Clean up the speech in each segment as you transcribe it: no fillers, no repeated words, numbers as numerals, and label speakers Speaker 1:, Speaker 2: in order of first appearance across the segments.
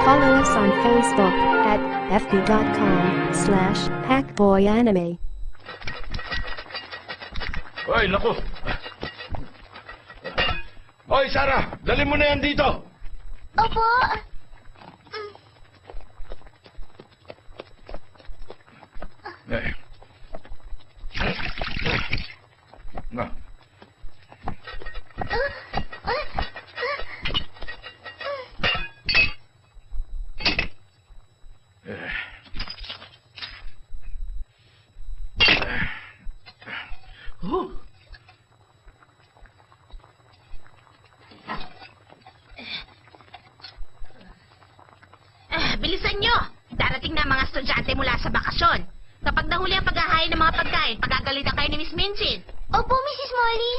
Speaker 1: Follow us on Facebook at fb.com/hackboyanime.
Speaker 2: Hoy, naku! Hoy, Sarah! Dali mo na yan dito!
Speaker 3: Opo.
Speaker 2: Eh. Na.
Speaker 3: Bilisan nyo! Darating na mga estudyante mula sa bakasyon. Kapag nahuli ang paghahain ng mga pagkain, pagagalitan kayo ni Miss Minchin. Opo, Mrs. Molly.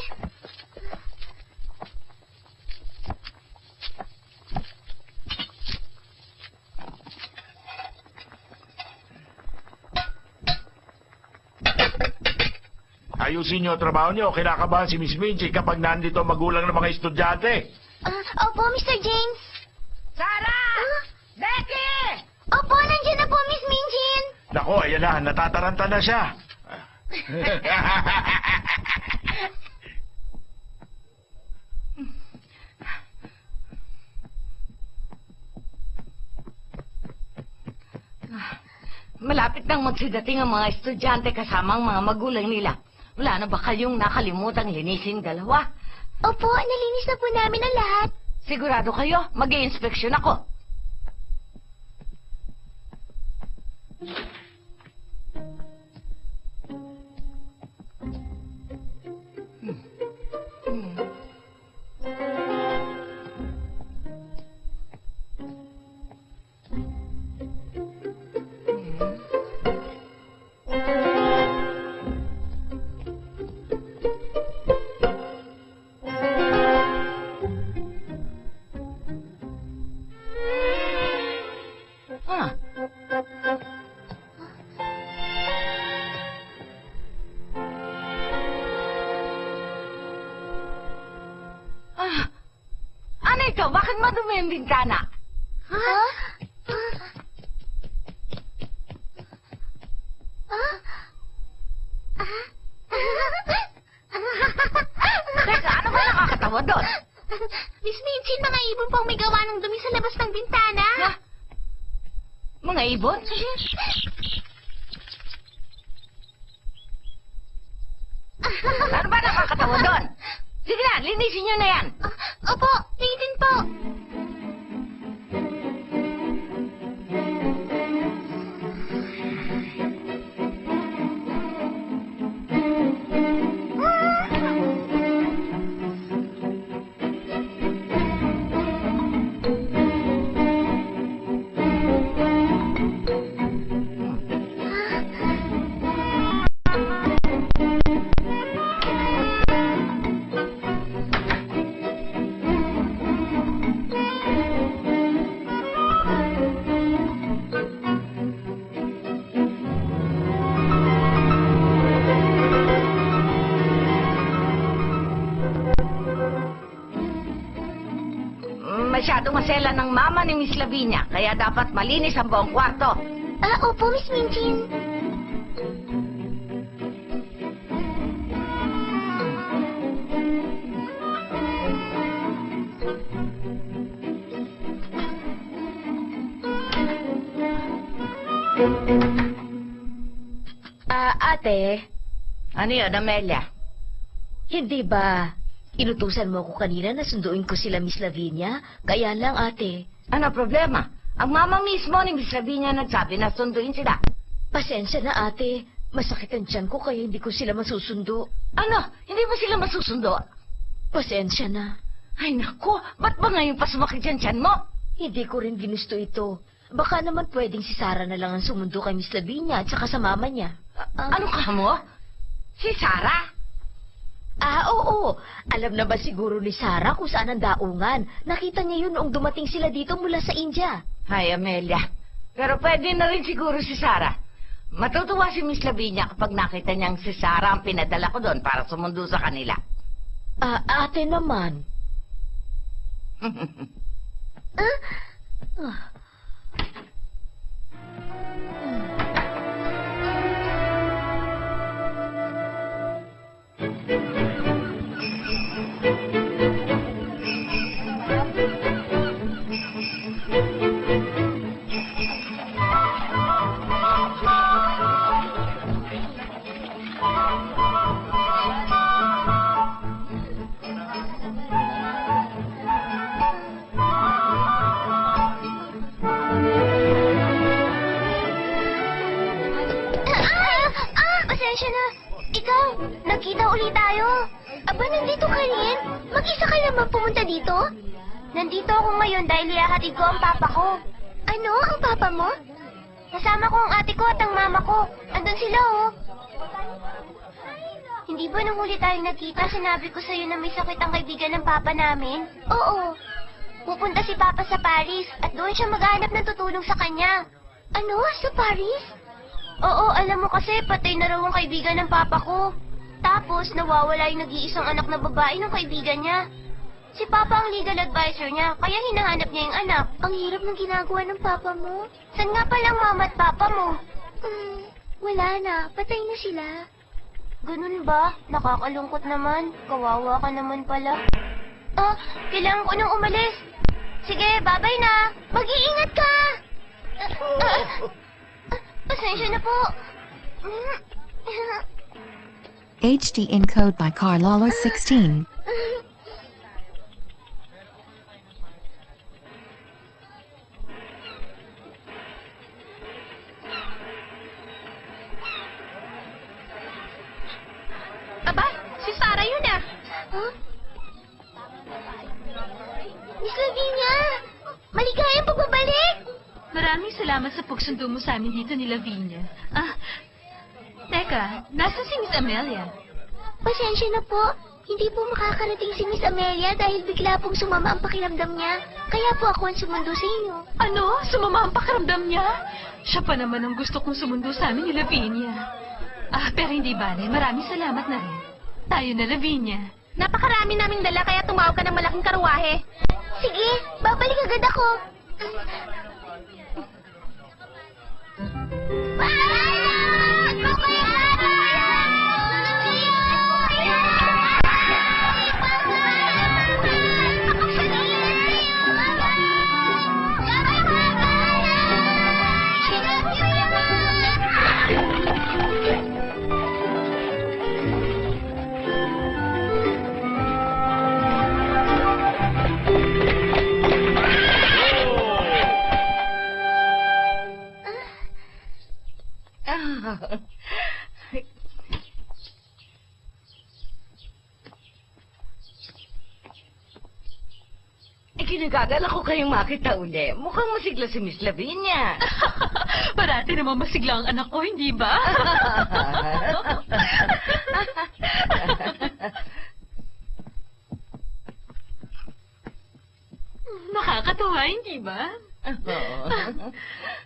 Speaker 2: Ayusin niyo ang trabaho niyo. Kinakabahan si Miss Minchie kapag nandito ang magulang ng mga estudyante.
Speaker 3: Opo, Mr. James.
Speaker 4: Sarah! Becky!
Speaker 3: Opo, nandiyan na po, Miss Minchin.
Speaker 2: Nako, ayan na. Natataranta na siya.
Speaker 4: Malapit nang magsidating ang mga estudyante kasama ang mga magulang nila. Wala na ba kayong nakalimutang linisin dalawa?
Speaker 3: Opo, nalinis na po namin ang lahat.
Speaker 4: Sigurado kayo, mag-i-inspeksyon ako. Ano ito? Bakit madumi ang bintana?
Speaker 3: Ha?
Speaker 4: Teka, ano ba nakakatawa doon?
Speaker 3: Miss Minchin, mga ibon pong may gawa ng dumi sa labas ng bintana.
Speaker 4: Ha? Mga ibon? Ano ba nakakatawa doon? Sige na, linisin nyo na yan.
Speaker 3: Opo, Nathan po.
Speaker 4: Masyadong masela ng mama ni Miss Lavinia, kaya dapat malinis ang buong kwarto.
Speaker 3: Opo, Miss Minchin.
Speaker 5: Ate,
Speaker 4: Ano yun, Amelia?
Speaker 5: hindi ba inutusan mo ako kanina na sunduin ko sila Miss Lavinia? Kaya lang, ate.
Speaker 4: Ano problema? Ang mama mismo ni Miss Lavinia nagsabi na sunduin sila.
Speaker 5: Pasensya na, ate. Masakit ang tiyan ko kaya hindi ko sila masusundo.
Speaker 4: Ano? Hindi ba sila masusundo?
Speaker 5: Pasensya na.
Speaker 4: Ay, naku! Ba't ba ngayon pa sumakit yung tiyan mo?
Speaker 5: Hindi ko rin ginusto ito. Baka naman pwedeng si Sarah na lang ang sumundo kay Miss Lavinia at saka sa mama niya.
Speaker 4: Ano ka mo? Si Sarah?
Speaker 5: Oo. Alam na ba siguro ni Sarah kung saan ang daungan? Nakita niya yun noong dumating sila dito mula sa India.
Speaker 4: Ay, Amelia. Pero pwede na rin siguro si Sarah. Matutuwa si Miss Lavinia kapag nakita niyang si Sarah ang pinadala ko doon para sumundo sa kanila.
Speaker 5: Ate naman.
Speaker 6: Uwi tayo. Aba, nandito ka rin? Mag-isa ka naman pumunta dito? Nandito ako ngayon dahil ihahatid ko ang papa ko. Ano? Ang papa mo? Kasama ko ang ate ko at ang mama ko. Andun sila, oh. Hindi ba nung huli tayong nagkita, sinabi ko sa'yo na may sakit ang kaibigan ng papa namin? Oo. Pupunta si papa sa Paris at doon siya maghahanap ng tutulong sa kanya. Ano? Sa Paris? Oo, alam mo kasi patay na raw ang kaibigan ng papa ko. Tapos nawawala yung nag-iisang anak na babae ng kaibigan niya. Si Papa ang legal advisor niya, kaya hinahanap niya yung anak. Ang hirap ng ginagawa ng Papa mo. Saan nga pala ang mama at Papa mo? Wala na. Patay na sila. Ganun ba? Nakakalungkot naman. Kawawa ka naman pala. Kailangan ko nang umalis. Sige, babay na. Mag-iingat ka! Pasensya na po.
Speaker 7: HD encode by Carlolo 16.
Speaker 3: Aba, si Sarah yun ah.
Speaker 6: Huh? Miss Lavinia! Maligayang pagbabalik!
Speaker 8: Maraming salamat sa pagsundo mo sa amin dito ni Lavinia. Teka, nasa si Miss Amelia?
Speaker 6: Pasensya na po. Hindi po makakarating si Miss Amelia dahil bigla pong sumama ang pakiramdam niya. Kaya po ako ang sumundo sa inyo.
Speaker 8: Ano? Sumama ang pakiramdam niya? Siya pa naman ang gusto kong sumundo sa amin ni Lavinia. Pero hindi bale. Maraming salamat na rin. Tayo na, Lavinia.
Speaker 3: Napakarami naming dala kaya tumawag ka ng malaking karuwahe.
Speaker 6: Sige, babalik agad ako.
Speaker 4: Kinagagala ko kayong makita uli. Mukhang masigla si Miss Lavinia.
Speaker 8: Parati naman masigla ang anak ko, hindi ba? Nakakatuwa, hindi ba?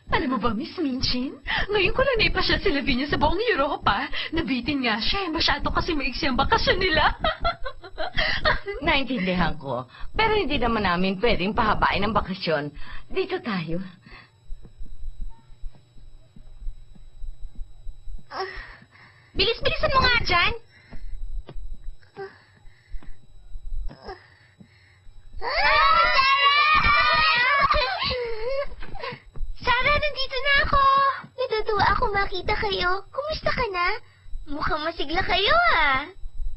Speaker 8: Alam mo ba, Miss Minchin? Ngayon ko lang naipasya si Lavinia sa buong Europa. Nabitin nga siya. Masyado kasi maiksi ang bakasyon nila.
Speaker 4: Naintindihan ko. Pero hindi naman namin pwedeng pahabain ang bakasyon. Dito tayo.
Speaker 3: Bilis-bilisan mo nga dyan.
Speaker 6: Sarah, nandito na ako. Natutuwa ako makita kayo. Kumusta ka na? Mukhang masigla kayo, ah.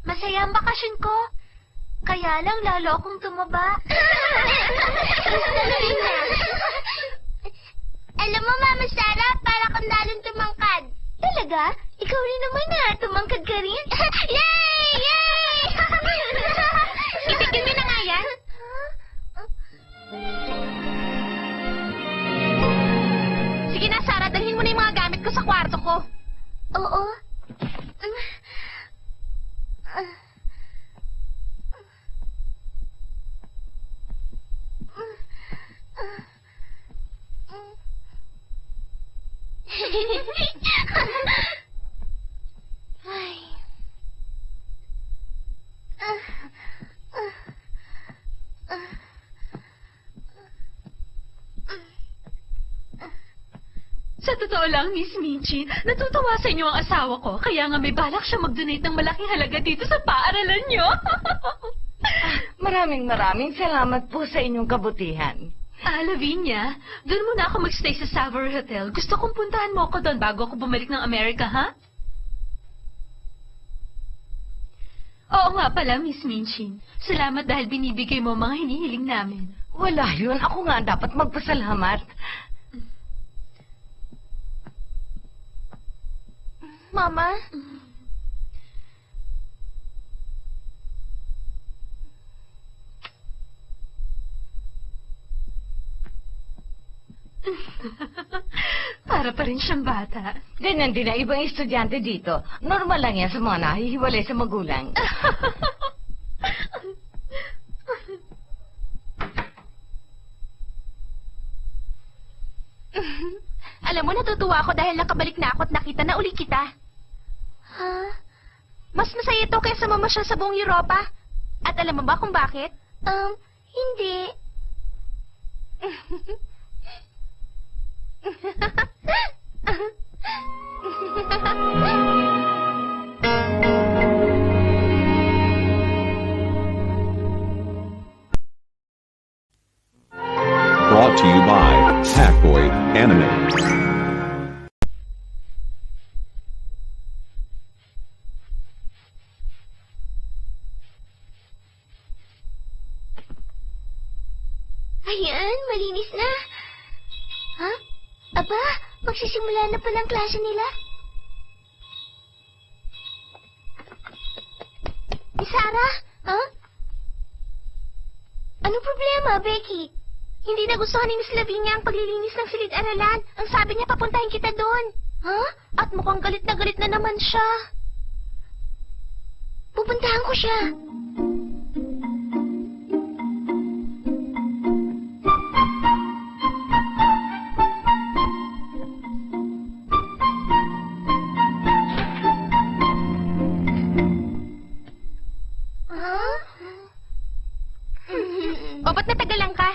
Speaker 6: Masaya ang bakasyon ko. Kaya lang lalo akong tumaba. Alam mo, Mama Sarah, para kang lalong tumangkad. Talaga? Ikaw rin naman na. Tumangkad ka rin. Yay! Yay!
Speaker 3: Itigil mo na nga yan. Sige na, Sarah, dalhin mo na yung mga gamit ko sa kwarto ko.
Speaker 6: Oo. Ay.
Speaker 8: Sa totoo lang, Miss Minchin, natutuwa sa inyo ang asawa ko. Kaya nga may balak siya mag-donate ng malaking halaga dito sa paaralan niyo.
Speaker 4: Maraming salamat po sa inyong kabutihan.
Speaker 8: Lavinia, doon muna ako magstay sa Savoy Hotel. Gusto kong puntahan mo ako doon bago ako bumalik ng Amerika, ha? Oo nga pala, Miss Minchin. Salamat dahil binibigay mo ang mga hinihiling namin.
Speaker 4: Wala yun. Ako nga dapat magpasalamat.
Speaker 6: Mama?
Speaker 8: Para pa rin siyang bata.
Speaker 4: Ganyan din ang ibang estudyante dito. Normal lang yan sa mga nahihiwalay sa magulang.
Speaker 3: Alam mo, natutuwa ako dahil nakabalik na ako at nakita na uli kita.
Speaker 6: Ha?
Speaker 3: Mas masaya ito kaysa mamasyal sa buong Europa. At alam mo ba kung bakit?
Speaker 6: Hindi.
Speaker 9: Brought to you by Hackboy Anime.
Speaker 6: Ayan, malinis na. Ha? Aba, magsisimula na palang klase nila. Miss Sarah? Ha? Anong problema, Becky? Hindi nagustuhan ni Miss Lavinia ang paglilinis ng silid-aralan. Ang sabi niya, papuntahin kita doon. Ha? At mukhang galit na naman siya. Pupuntahan ko siya.
Speaker 3: O, ba't natagalan ka?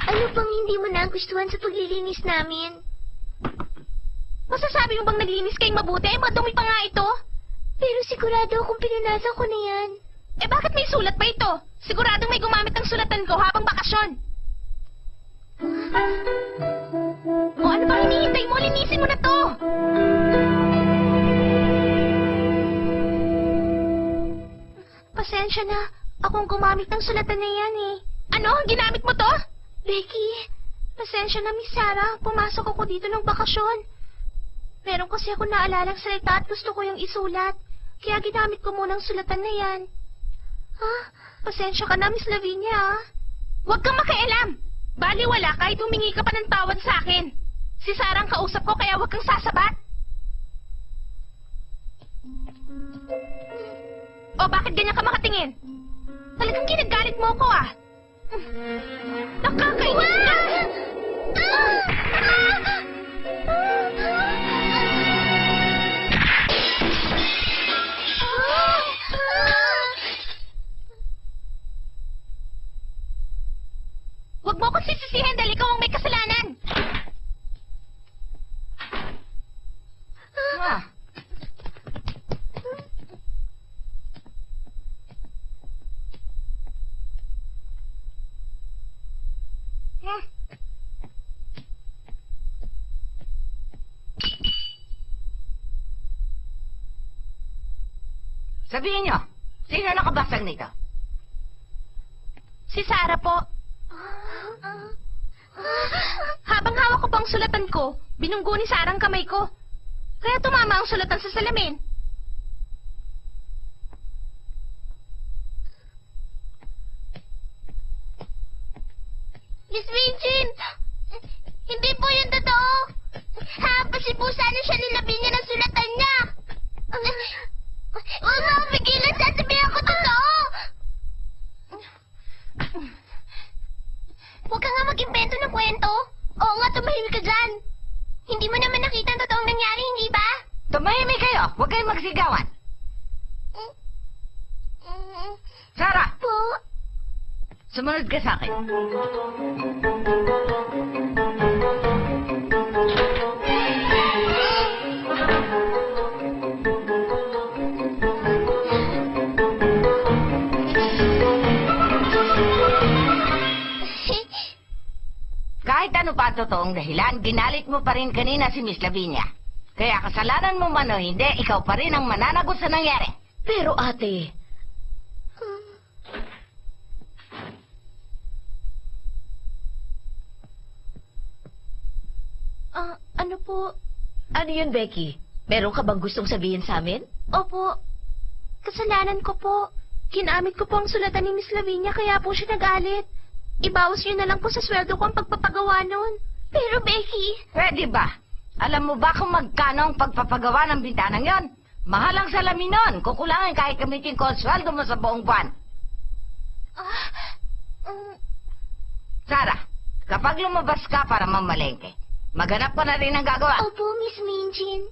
Speaker 6: Ano bang hindi mo nagustuhan sa paglilinis namin?
Speaker 3: Masasabi mo bang naglinis kayong mabuti? Madumi pa nga ito.
Speaker 6: Pero sigurado akong pinunasan ko na yan.
Speaker 3: Eh bakit may sulat pa ito? Siguradong may gumamit ng sulatan ko habang bakasyon. O ano bang hinihintay mo? Linisin mo na to. Pasensya na. Akong gumamit ng sulatan na yan eh. Ano? Ginamit mo to?
Speaker 6: Becky,
Speaker 3: Pasensya na, Miss Sarah. Pumasok ako dito ng bakasyon. Meron kasi ako naalalang salita at gusto ko yung isulat. Kaya ginamit ko muna ang sulatan na yan. Ha? Pasensya ka na, Miss Lavinia, ha? Huwag kang makialam. Baliwala kahit humingi ka pa ng tawad sa akin. Si Sarah ang kausap ko kaya huwag kang sasabat. O bakit ganyan ka makatingin? Talagang ginagalit mo ako, ah. Nakakainis ka! Huwag mo akong sisisihin dahil ikaw ang may kasalanan.
Speaker 4: Sabihin nyo, sino nakabasag nito?
Speaker 3: Si Sarah po. Habang hawak ko pang sulatan ko, binunggo ni Sarah ang kamay ko. Kaya tumama ang sulatan sa salamin.
Speaker 6: Miss Vincent! Hindi po yun totoo! Hapasin po sana siya ni Lavinia ng sulatan niya! Huwag mo akong pigilan, sasabihan ko totoo! Huwag ka nga mag-invento ng kwento. Oo nga, tumahimik ka dyan. Hindi mo naman nakita ang totoong nangyari, hindi ba?
Speaker 4: Tumahimik kayo! Huwag kayong magsigawan! Sarah!
Speaker 6: Po?
Speaker 4: Sumunod ka sa akin. Kahit ano pa totoong dahilan, ginalit mo pa rin kanina si Miss Lavinia. Kaya kasalanan mo man o hindi, ikaw pa rin ang mananagot sa nangyari.
Speaker 5: Pero ate,
Speaker 3: Ano po?
Speaker 5: ano yun, Becky? Meron ka bang gustong sabihin sa amin?
Speaker 3: Opo. Kasalanan ko po. Ginamit ko po ang sulatan ni Miss Lavinia kaya po siya nagalit. ibawas niyo na lang po sa sweldo ko ang pagpapagawa nun.
Speaker 6: Pero Becky,
Speaker 4: Pwede ba? Alam mo ba kung magkano ang pagpapagawa ng bintanang yon? Mahal ang salamin nun. Kukulangin kahit gamitin ko ang sweldo mo sa buong buwan. Sarah, kapag lumabas ka para mamalengke, maghanap ka na rin ng gagawa.
Speaker 6: opo, Miss Minjin.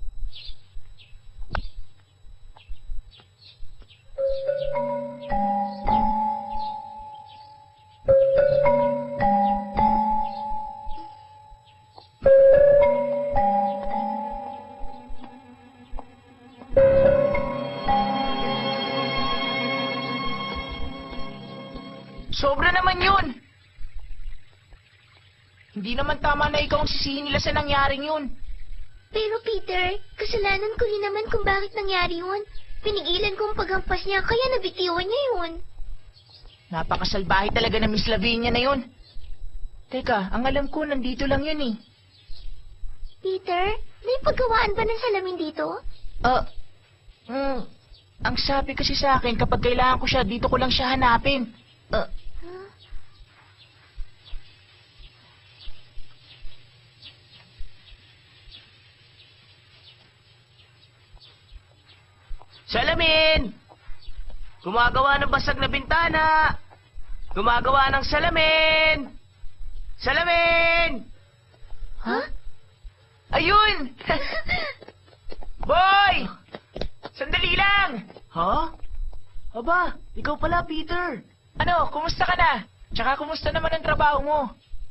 Speaker 10: Sobra naman yun. Hindi naman tama na ikaw ang sisihin nila sa nangyaring yun.
Speaker 6: Pero Peter, kasalanan ko rin naman kung bakit nangyari yun. Pinigilan ko ang paghampas niya, kaya nabitiwan niya yun.
Speaker 10: Napakasalbahe talaga na Miss Lavinia na yun. Teka, ang alam ko, nandito lang yun eh.
Speaker 6: Peter, may paggawaan ba ng salamin dito?
Speaker 10: Ang sabi kasi sa akin, kapag kailangan ko siya, dito ko lang siya hanapin. Salamin! Gumagawa ng basag na bintana! Gumagawa ng salamin! Salamin!
Speaker 6: Huh?
Speaker 10: Ayun! Boy! Sandali lang! Ha? Aba, ikaw pala, Peter. Ano, kumusta ka na? Tsaka kumusta naman ang trabaho mo?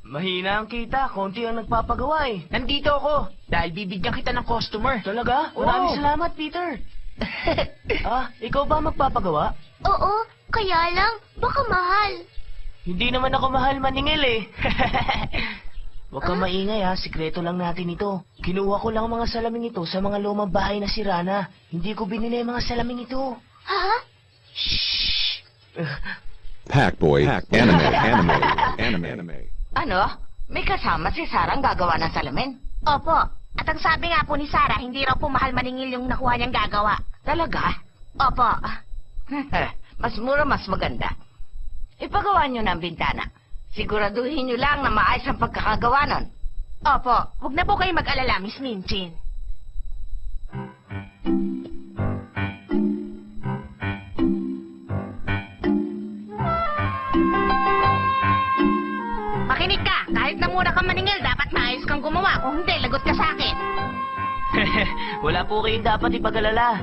Speaker 10: Mahina ang kita, konti ang nagpapagawa eh. Nandito ako, dahil bibigyan kita ng customer. Talaga? Maraming salamat, Peter. Ikaw ba magpapagawa?
Speaker 6: Oo, kaya lang, baka mahal.
Speaker 10: Hindi naman ako mahal maningil eh. Huwag kang maingay ha, sikreto lang natin ito. Kinuha ko lang mga salaming ito sa mga lumang bahay na sira na. Hindi ko binili ang mga salaming ito.
Speaker 6: Ha?
Speaker 10: Shh!
Speaker 9: Packboy, anime.
Speaker 4: Ano? May kasama si Sarah ang gagawa ng salamin?
Speaker 3: Opo. At ang sabi nga po ni Sarah, hindi raw po mahal maningil yung nakuha niyang gagawa.
Speaker 4: Talaga?
Speaker 3: Opo.
Speaker 4: Mas mura, mas maganda. Ipagawa nyo ng bintana. Siguraduhin nyo lang na maayos ang pagkakagawa nun.
Speaker 3: Opo. Huwag na po kayo mag-alala, Miss Minchin. Makinig ka. Kahit na mura kang maningil, dapat maayos kang gumawa. Kung hindi, lagot ka sa akin.
Speaker 10: Wala po kayong dapat ipag-alala.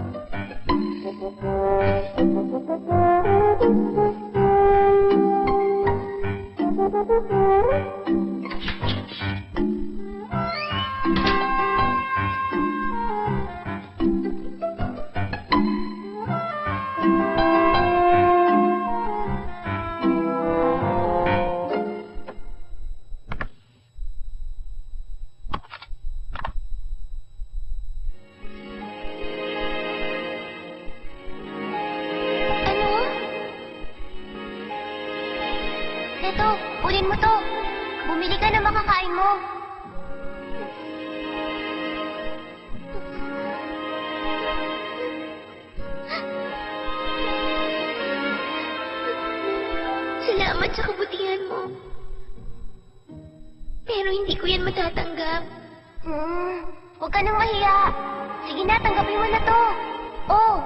Speaker 6: Eto, kunin mo to. Bumili ka na makakain mo. Salamat sa kabutihan mo. Pero hindi ko yan matatanggap. Huwag ka nang mahiya. Sige na, tanggapin mo na to. Oh.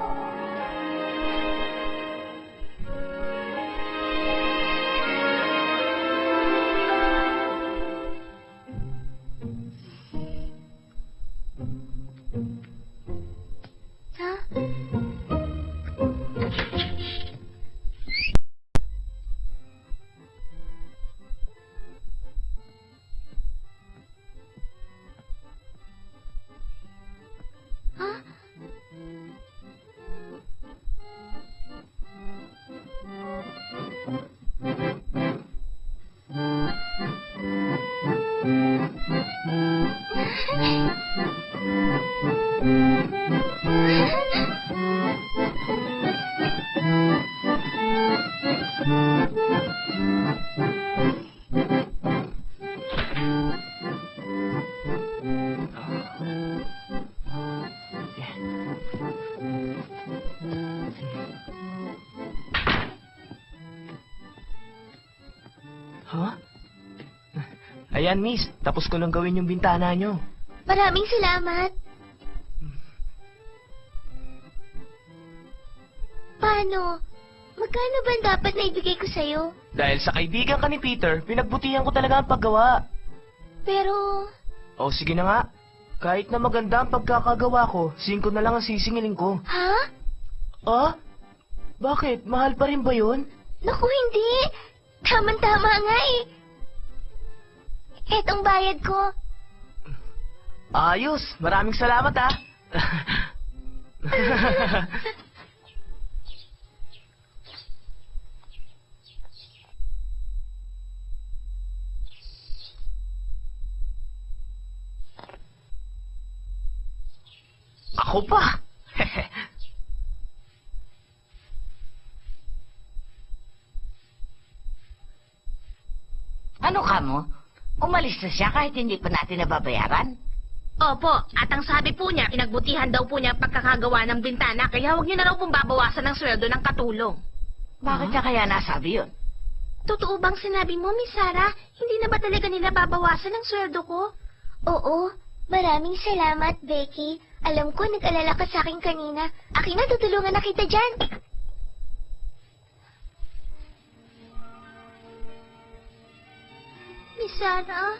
Speaker 10: Huh? Ayan, miss. Tapos ko nang gawin yung bintana nyo.
Speaker 6: Maraming salamat. Paano? Magkano ba dapat na ibigay ko sa'yo?
Speaker 10: Dahil sa kaibigan ka ni Peter, pinagbutihan ko talaga ang paggawa.
Speaker 6: Pero...
Speaker 10: O, sige na nga. Kahit na maganda ang pagkakagawa ko, 5 na lang ang sisingilin ko.
Speaker 6: Ha?
Speaker 10: Ah? Bakit? Mahal pa rin ba yun?
Speaker 6: Naku, hindi. Tama-tama nga eh. Etong bayad ko.
Speaker 10: Ayos. Maraming salamat ah. Ako pa.
Speaker 4: Ano ka mo? Umalis na siya kahit hindi pa natin nababayaran?
Speaker 3: Opo, at ang sabi po niya, pinagbutihan daw po niya ang pagkakagawa ng bintana, kaya huwag niyo na raw pong babawasan ng sweldo ng katulong.
Speaker 4: Bakit niya kaya nasabi yun?
Speaker 3: Totoo bang sinabi mo, Miss Sarah? Hindi na ba talaga nila babawasan ng sweldo ko?
Speaker 6: Oo. Maraming salamat, Becky. Alam ko, nag-alala ka sa akin kanina. Akin na, tutulungan na kita dyan. Miss Sarah?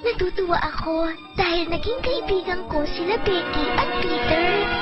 Speaker 6: Natutuwa ako dahil naging kaibigan ko sila Becky at Peter.